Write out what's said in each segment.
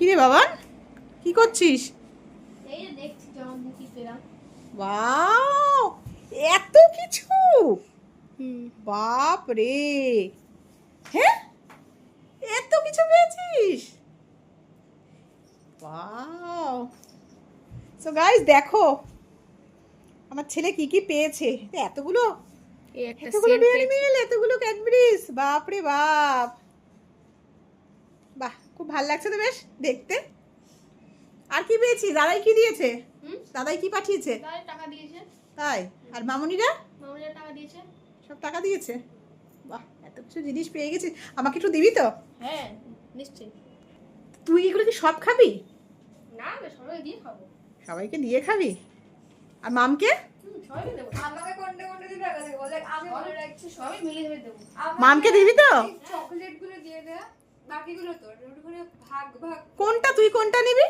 কি রে বাবা, কি করছিস? এই যে দেখছি জন্মদিন কি পেলাম। ওয়াও, এত কিছু! বাপ রে, হ্যাঁ এত কিছু পেয়েছিস! ওয়াও। সো গাইস দেখো আমার ছেলে কি কি পেয়েছে। এতগুলো এই একটা এতগুলো সেন্ট ডেয়ারি পেয়েছি। মিল্ক, এতগুলো ক্যাডবেরিজ, বাপ রে বাপ। বাহ, খুব ভালো লাগছে তো বেশ দেখতে। আর কি পেয়েছিস? দাদাই কি দিয়েছে? দাদাই কি পাঠিয়েছে? দাদা টাকা দিয়েছে। তাই? আর মামুনিরা মামুনিরা টাকা দিয়েছে। সব টাকা দিয়েছে। বাহ, এত কিছু জিনিস পেয়ে গেছিস, আমাকে একটু দিবি তো? হ্যাঁ নিশ্চয়ই। তুই এগুলো কি সব খাবি? না না সবাই দিয়ে খাবো। সবাইকে দিয়ে খাবি? আর মামকে? সবাই দেবো। আমাকে কোনটা কোনটা দিয়ে টাকা দেবো? দেখ আমি বলে রাখছি সবাই মিলে ধরে দেবো। মামকে দিবি তো? চকলেট গুলো দিয়ে দে, বাকিগুলো তোর। ওগুলো ভাগ ভাগ। কোনটা, তুই কোনটা নিবি?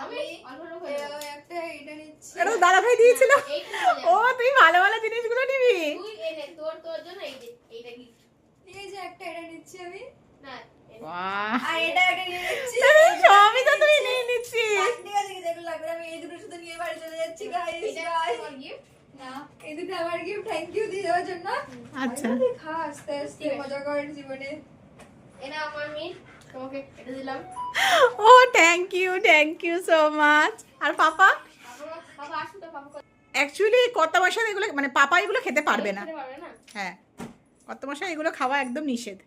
আমি অল্প অল্প করে দেবো। একটা এটা নিচ্ছি। এটা তো দাদা ভাই দিয়েছিল। এইটা নিয়ে ও যাবো। তুই ভালো ভালো জিনিসগুলো নিবি। তুই এনে তোর তোর জন্য এই যে এইটা গিফট। এই যে একটা এটা নিচ্ছি আমি। না এনে। বাহ, আর এটা একটা নিয়ে নিচ্ছি। সবই তো তুই নিয়ে নিচ্ছিস। ঠিক আছে যেগুলো লাগবে আমি এই দুটো শুধু নিয়ে বাড়ি চলে যাচ্ছি গাইস। এটা তোমার গিফট। না এই দুটো আমার গিফট, থ্যাংক ইউ দিয়ে দেওয়ার জন্য। আচ্ছা, আমি খা আস্তে আস্তে মজা কর জীবনে। এনে আমার মেয়ে তোমাকে এটা দিলাম। ও থ্যাংক ইউ সো মাচ। আর পাপা? বাবা বাবা আসুন তো বাবা অ্যাকচুয়ালি কর্তা মশাই এগুলো মানে পাপা এগুলো খেতে পারবে না। খেতে পারবে না। হ্যাঁ, কর্তা মশাই এগুলো খাওয়া একদম নিষেধ।